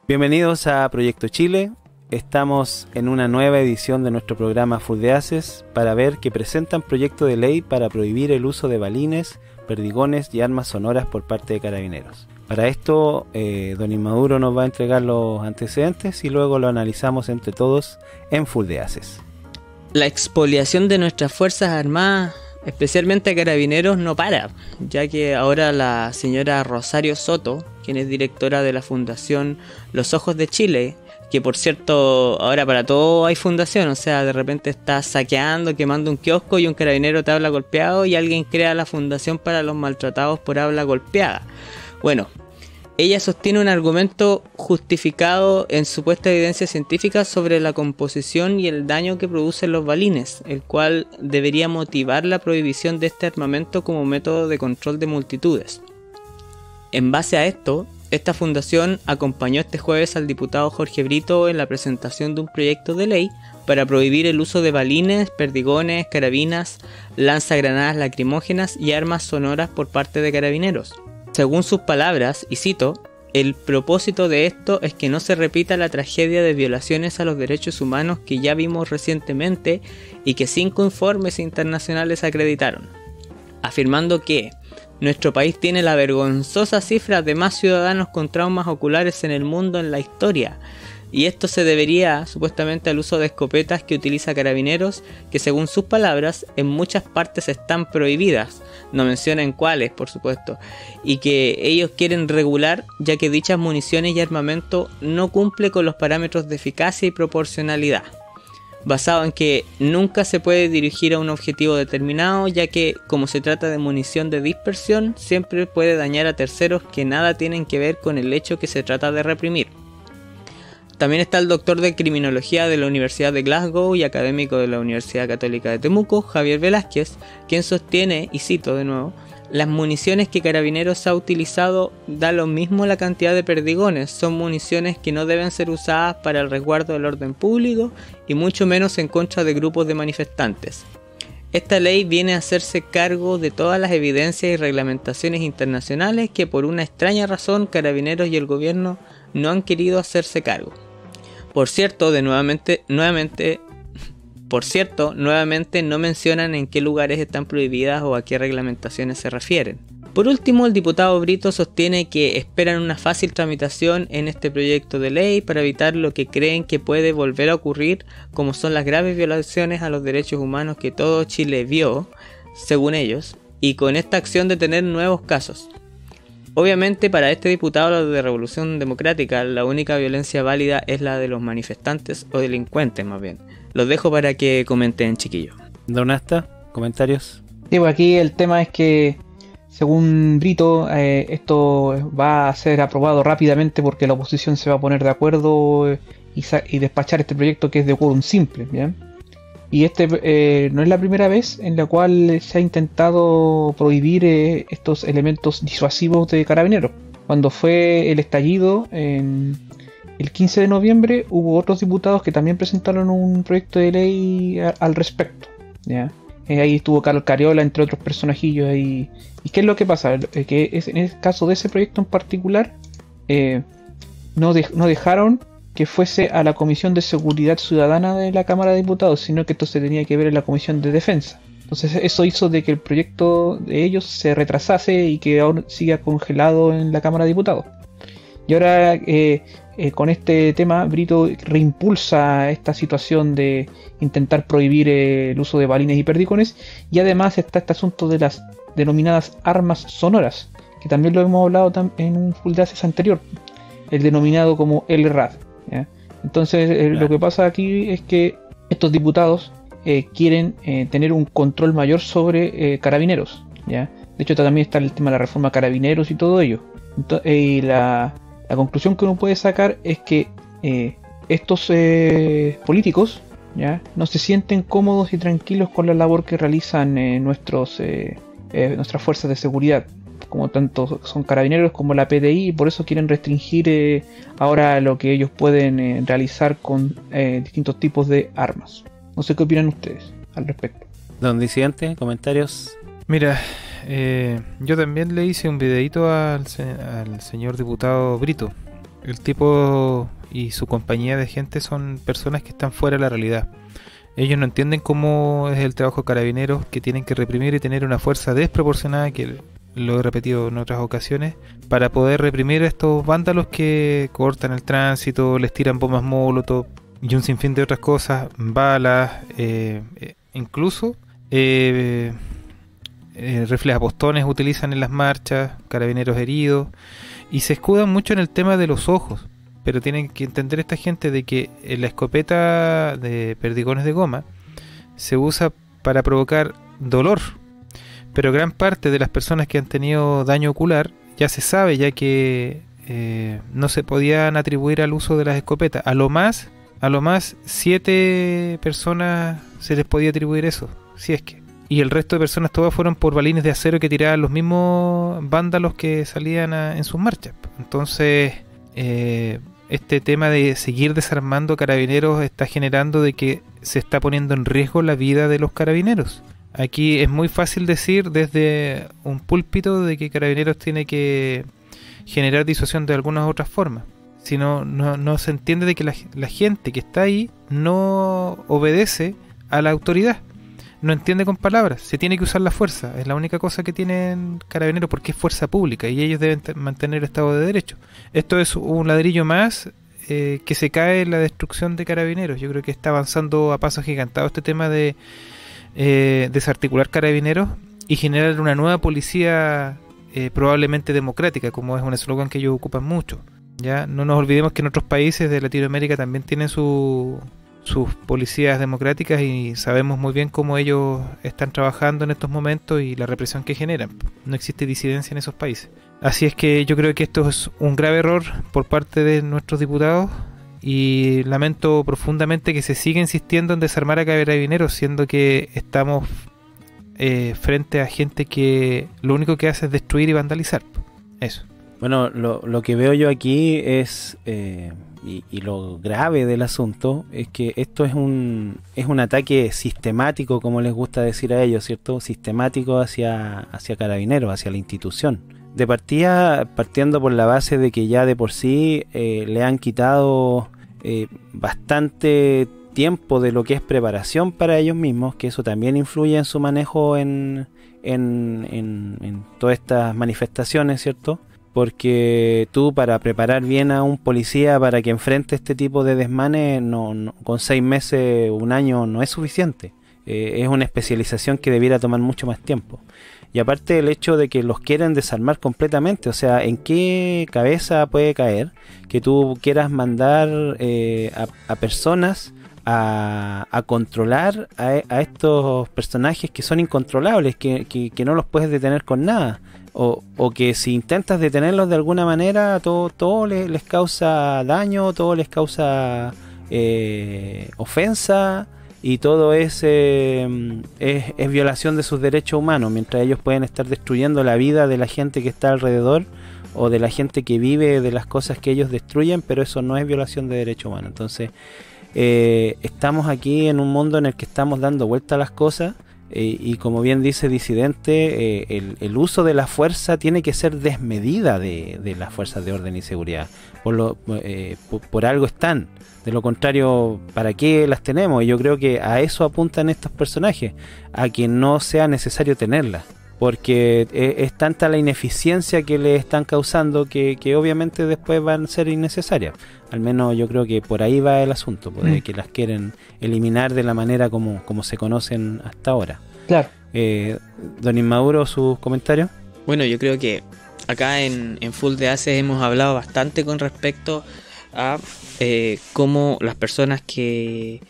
Bienvenidos a Proyecto Chile. Estamos en una nueva edición de nuestro programa Fuldeaces para ver que presentan proyecto de ley para prohibir el uso de balines, perdigones y armas sonoras por parte de carabineros. Para esto, don Inmaduro nos va a entregar los antecedentes y luego lo analizamos entre todos en Fuldeaces. La expoliación de nuestras Fuerzas Armadas, especialmente carabineros, no para, ya que ahora la señora Rosario Soto, quien es directora de la Fundación Los Ojos de Chile, que por cierto, ahora para todo hay fundación, o sea, de repente estás saqueando, quemando un kiosco y un carabinero te habla golpeado y alguien crea la Fundación para los Maltratados por Habla Golpeada. Bueno, ella sostiene un argumento justificado en supuesta evidencia científica sobre la composición y el daño que producen los balines, el cual debería motivar la prohibición de este armamento como método de control de multitudes. En base a esto, esta fundación acompañó este jueves al diputado Jorge Brito en la presentación de un proyecto de ley para prohibir el uso de balines, perdigones, carabinas, lanzagranadas lacrimógenas y armas sonoras por parte de carabineros. Según sus palabras, y cito, el propósito de esto es que no se repita la tragedia de violaciones a los derechos humanos que ya vimos recientemente y que 5 informes internacionales acreditaron, afirmando que nuestro país tiene la vergonzosa cifra de más ciudadanos con traumas oculares en el mundo en la historia, y esto se debería supuestamente al uso de escopetas que utiliza carabineros, que según sus palabras en muchas partes están prohibidas, no mencionan cuáles por supuesto, y que ellos quieren regular ya que dichas municiones y armamento no cumple con los parámetros de eficacia y proporcionalidad, basado en que nunca se puede dirigir a un objetivo determinado, ya que como se trata de munición de dispersión, siempre puede dañar a terceros que nada tienen que ver con el hecho que se trata de reprimir. También está el doctor de criminología de la Universidad de Glasgow y académico de la Universidad Católica de Temuco, Javier Velázquez, quien sostiene, y cito de nuevo, las municiones que Carabineros ha utilizado da lo mismo la cantidad de perdigones, son municiones que no deben ser usadas para el resguardo del orden público y mucho menos en contra de grupos de manifestantes. Esta ley viene a hacerse cargo de todas las evidencias y reglamentaciones internacionales que por una extraña razón Carabineros y el gobierno no han querido hacerse cargo. Por cierto, nuevamente no mencionan en qué lugares están prohibidas o a qué reglamentaciones se refieren. Por último, el diputado Brito sostiene que esperan una fácil tramitación en este proyecto de ley para evitar lo que creen que puede volver a ocurrir, como son las graves violaciones a los derechos humanos que todo Chile vio, según ellos, y con esta acción de tener nuevos casos. Obviamente para este diputado de Revolución Democrática la única violencia válida es la de los manifestantes o delincuentes más bien. Los dejo para que comenten, chiquillos. Don Asta, comentarios. Sí, pues aquí el tema es que según Brito esto va a ser aprobado rápidamente porque la oposición se va a poner de acuerdo y despachar este proyecto que es de quórum simple, ¿bien? Y no es la primera vez en la cual se ha intentado prohibir estos elementos disuasivos de Carabineros. Cuando fue el estallido el 15 de noviembre hubo otros diputados que también presentaron un proyecto de ley al respecto, ¿ya? Ahí estuvo Carlos Cariola, entre otros personajillos ahí. ¿Y qué es lo que pasa? Que en el caso de ese proyecto en particular no dejaron que fuese a la Comisión de Seguridad Ciudadana de la Cámara de Diputados, sino que esto se tenía que ver en la Comisión de Defensa. Entonces eso hizo de que el proyecto de ellos se retrasase y que aún siga congelado en la Cámara de Diputados. Y ahora con este tema Brito reimpulsa esta situación de intentar prohibir el uso de balines y perdigones, y además está este asunto de las denominadas armas sonoras, que también lo hemos hablado en un Fuldeaces anterior, el denominado como LRAD, ¿ya? Entonces lo que pasa aquí es que estos diputados quieren tener un control mayor sobre Carabineros, ¿ya? De hecho también está el tema de la reforma Carabineros y todo ello. Y la conclusión que uno puede sacar es que estos políticos, ¿ya?, no se sienten cómodos y tranquilos con la labor que realizan nuestras fuerzas de seguridad, como tanto son Carabineros como la PDI, y por eso quieren restringir ahora lo que ellos pueden realizar con distintos tipos de armas. No sé qué opinan ustedes al respecto. Don Disidente, comentarios. Mira, yo también le hice un videito al señor diputado Brito. el tipo y su compañía de gente son personas que están fuera de la realidad. Ellos no entienden cómo es el trabajo de carabineros, que tienen que reprimir y tener una fuerza desproporcionada, que lo he repetido en otras ocasiones, para poder reprimir a estos vándalos que cortan el tránsito, les tiran bombas molotov y un sinfín de otras cosas, balas, incluso rifles a postones utilizan en las marchas, carabineros heridos, y se escudan mucho en el tema de los ojos. Pero tienen que entender esta gente de que la escopeta de perdigones de goma se usa para provocar dolor. Pero gran parte de las personas que han tenido daño ocular ya se sabe, ya que no se podían atribuir al uso de las escopetas. A lo más 7 personas se les podía atribuir eso, si es que. Y el resto de personas todas fueron por balines de acero que tiraban los mismos vándalos que salían en sus marchas. Entonces, este tema de seguir desarmando carabineros está generando de que se está poniendo en riesgo la vida de los carabineros. Aquí es muy fácil decir desde un púlpito de que Carabineros tiene que generar disuasión de algunas otras formas. Si no se entiende de que la gente que está ahí no obedece a la autoridad. No entiende con palabras, se tiene que usar la fuerza. Es la única cosa que tienen Carabineros, porque es fuerza pública y ellos deben mantener el Estado de Derecho. Esto es un ladrillo más que se cae en la destrucción de Carabineros. Yo creo que está avanzando a pasos gigantados este tema de desarticular Carabineros y generar una nueva policía probablemente democrática, como es un eslogan que ellos ocupan mucho. Ya no nos olvidemos que en otros países de Latinoamérica también tienen sus policías democráticas y sabemos muy bien cómo ellos están trabajando en estos momentos y la represión que generan. No existe disidencia en esos países. Así es que yo creo que esto es un grave error por parte de nuestros diputados y lamento profundamente que se siga insistiendo en desarmar a Carabineros, siendo que estamos frente a gente que lo único que hace es destruir y vandalizar. Eso. Bueno, lo que veo yo aquí es, y lo grave del asunto, es que esto es un ataque sistemático, como les gusta decir a ellos, ¿cierto? Sistemático hacia Carabineros, hacia la institución. De partida, partiendo por la base de que ya de por sí le han quitado bastante tiempo de lo que es preparación para ellos mismos, que eso también influye en su manejo en todas estas manifestaciones, ¿cierto? Porque tú, para preparar bien a un policía para que enfrente este tipo de desmanes, no, con 6 meses, un año no es suficiente. Es una especialización que debiera tomar mucho más tiempo. Y aparte el hecho de que los quieren desarmar completamente, o sea, ¿en qué cabeza puede caer que tú quieras mandar a personas a controlar a estos personajes que son incontrolables, que no los puedes detener con nada? O que si intentas detenerlos de alguna manera, todo les causa daño, todo les causa ofensa, y todo es violación de sus derechos humanos, mientras ellos pueden estar destruyendo la vida de la gente que está alrededor o de la gente que vive de las cosas que ellos destruyen, pero eso no es violación de derechos humanos. Entonces estamos aquí en un mundo en el que estamos dando vuelta a las cosas. Y como bien dice Disidente, el uso de la fuerza tiene que ser desmedida de las fuerzas de orden y seguridad. Por algo están. De lo contrario, ¿para qué las tenemos? Y yo creo que a eso apuntan estos personajes, a que no sea necesario tenerlas. Porque es tanta la ineficiencia que le están causando que obviamente después van a ser innecesarias. Al menos yo creo que por ahí va el asunto, de que las quieren eliminar de la manera como se conocen hasta ahora. Claro. Don Inmaduro, ¿sus comentarios? Bueno, yo creo que acá en Full de Aces hemos hablado bastante con respecto a cómo las personas que,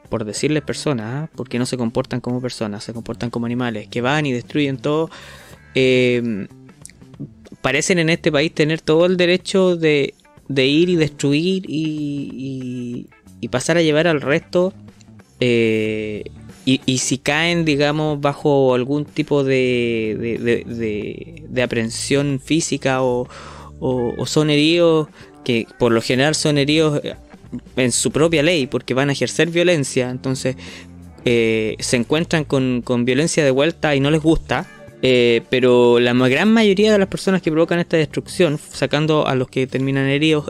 por decirles personas, porque no se comportan como personas, se comportan como animales, que van y destruyen todo, parecen en este país tener todo el derecho de ir y destruir y pasar a llevar al resto, y si caen, digamos, bajo algún tipo de aprehensión física o son heridos, que por lo general son heridos en su propia ley porque van a ejercer violencia, entonces se encuentran con violencia de vuelta y no les gusta, pero la gran mayoría de las personas que provocan esta destrucción, sacando a los que terminan heridos,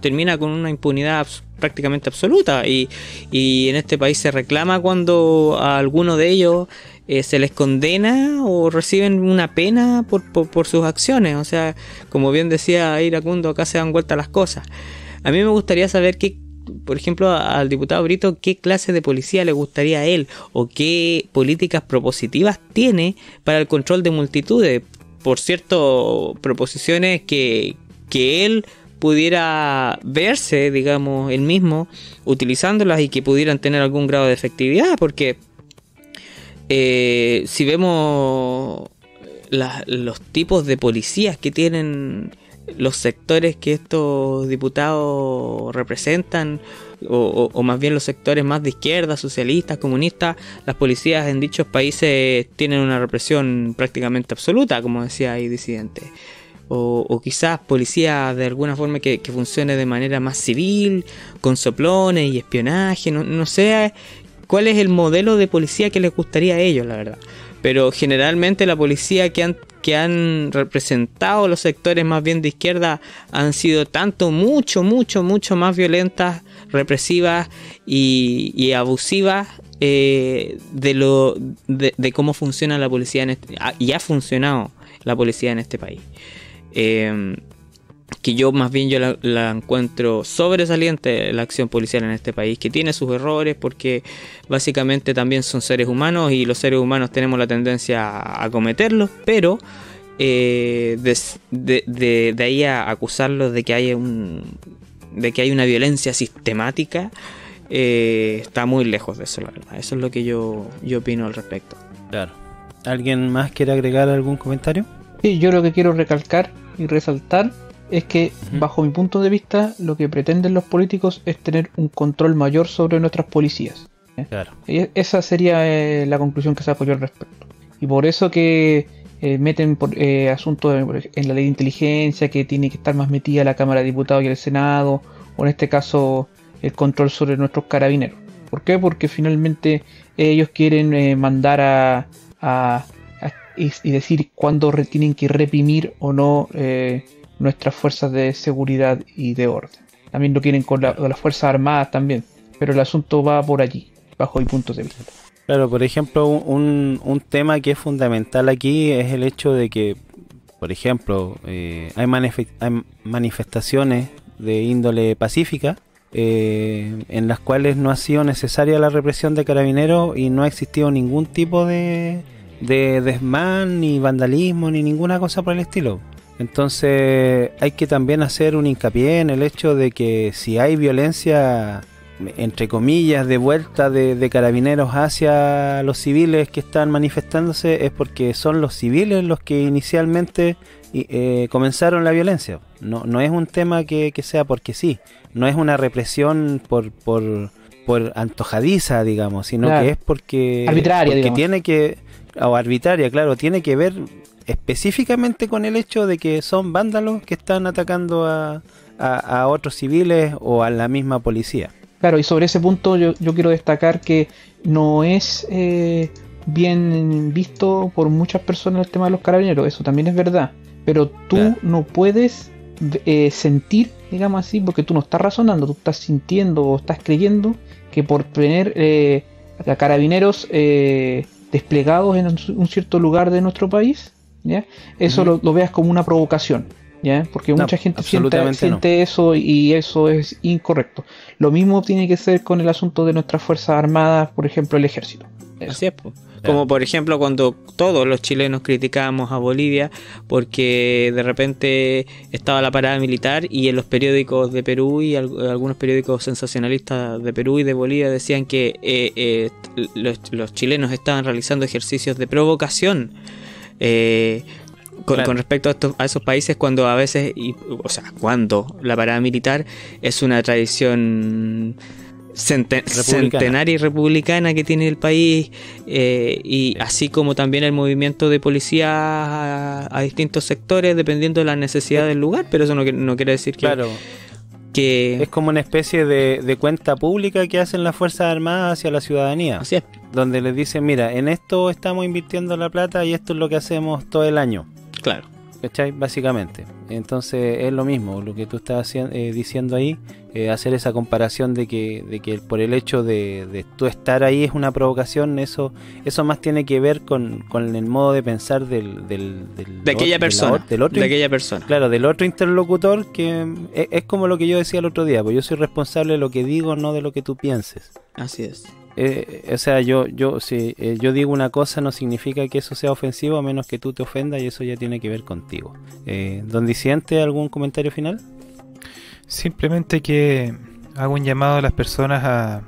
termina con una impunidad prácticamente absoluta, y en este país se reclama cuando a alguno de ellos se les condena o reciben una pena por sus acciones. O sea, como bien decía Iracundo, acá se dan vueltas las cosas. A mí me gustaría saber por ejemplo, al diputado Brito, qué clase de policía le gustaría a él, o qué políticas propositivas tiene para el control de multitudes. Por cierto, proposiciones que él pudiera verse, digamos, él mismo utilizándolas y que pudieran tener algún grado de efectividad, porque si vemos los tipos de policías que tienen los sectores que estos diputados representan, o más bien los sectores más de izquierda, socialistas, comunistas, las policías en dichos países tienen una represión prácticamente absoluta, como decía ahí Disidente. O quizás policía de alguna forma que funcione de manera más civil, con soplones y espionaje, no sé cuál es el modelo de policía que les gustaría a ellos, la verdad. Pero generalmente la policía que han representado los sectores más bien de izquierda han sido mucho más violentas, represivas y abusivas de cómo funciona la policía y ha funcionado la policía en este país. Que yo más bien la encuentro sobresaliente, la acción policial en este país, que tiene sus errores porque básicamente también son seres humanos y los seres humanos tenemos la tendencia a cometerlos, pero de ahí a acusarlos de que hay una violencia sistemática, está muy lejos de eso, la verdad. Eso es lo que yo opino al respecto. Claro. ¿Alguien más quiere agregar algún comentario? Sí, yo lo que quiero recalcar y resaltar es que, bajo mi punto de vista, lo que pretenden los políticos es tener un control mayor sobre nuestras policías. Claro. Y esa sería la conclusión que saco yo al respecto. Y por eso que meten asuntos en la ley de inteligencia, que tiene que estar más metida la Cámara de Diputados y el Senado, o en este caso el control sobre nuestros carabineros. ¿Por qué? Porque finalmente ellos quieren mandar y decir cuándo tienen que reprimir o no nuestras fuerzas de seguridad y de orden. También lo quieren con las Fuerzas Armadas también, pero el asunto va por allí, bajo mi punto de vista. Claro, por ejemplo, un tema que es fundamental aquí es el hecho de que, por ejemplo, hay manifestaciones de índole pacífica, en las cuales no ha sido necesaria la represión de carabineros y no ha existido ningún tipo de desmán, ni vandalismo, ni ninguna cosa por el estilo. Entonces hay que también hacer un hincapié en el hecho de que si hay violencia, entre comillas, de vuelta de carabineros hacia los civiles que están manifestándose, es porque son los civiles los que inicialmente comenzaron la violencia. No es un tema que sea porque sí, no es una represión por antojadiza, digamos, sino claro, que es porque arbitraria, tiene que, o arbitraria, claro, tiene que ver específicamente con el hecho de que son vándalos que están atacando a otros civiles o a la misma policía. Claro, y sobre ese punto yo quiero destacar que no es bien visto por muchas personas el tema de los carabineros, eso también es verdad, pero tú claro, no puedes sentir, digamos así, porque tú no estás razonando, tú estás sintiendo o estás creyendo que por tener a carabineros desplegados en un cierto lugar de nuestro país, ¿ya? Eso lo veas como una provocación, ¿ya? Porque mucha gente siente eso, y eso es incorrecto. Lo mismo tiene que ser con el asunto de nuestras fuerzas armadas, por ejemplo el ejército. Eso. Así es, pues. Como por ejemplo cuando todos los chilenos criticábamos a Bolivia porque de repente estaba la parada militar y en los periódicos de Perú y algunos periódicos sensacionalistas de Perú y de Bolivia decían que los chilenos estaban realizando ejercicios de provocación con respecto a esos países, cuando a veces, cuando la parada militar es una tradición centenaria y republicana que tiene el país, y así como también el movimiento de policía a distintos sectores dependiendo de la necesidad del lugar, pero eso no quiere decir que... Claro. Que es como una especie de cuenta pública que hacen las Fuerzas Armadas hacia la ciudadanía. Así es. donde les dicen, mira, en esto estamos invirtiendo la plata y esto es lo que hacemos todo el año. Claro. ¿Cachai? Básicamente. Entonces es lo mismo, lo que tú estás diciendo ahí, hacer esa comparación de que por el hecho de tú estar ahí es una provocación, eso más tiene que ver con el modo de pensar de aquella persona. De aquella persona. Claro, del otro interlocutor, que es como lo que yo decía el otro día, pues yo soy responsable de lo que digo, no de lo que tú pienses. Así es. O sea, si yo digo una cosa no significa que eso sea ofensivo a menos que tú te ofendas y eso ya tiene que ver contigo. Don Diciente, ¿algún comentario final? Simplemente que hago un llamado a las personas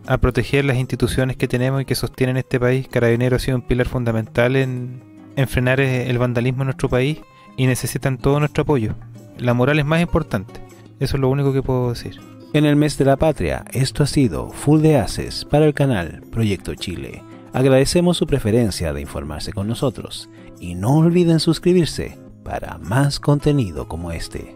a proteger las instituciones que tenemos y que sostienen este país. Carabineros ha sido un pilar fundamental en frenar el vandalismo en nuestro país y necesitan todo nuestro apoyo. La moral es más importante. Eso es lo único que puedo decir. En el mes de la patria, esto ha sido Full de Haces para el canal Proyecto Chile. Agradecemos su preferencia de informarse con nosotros y no olviden suscribirse para más contenido como este.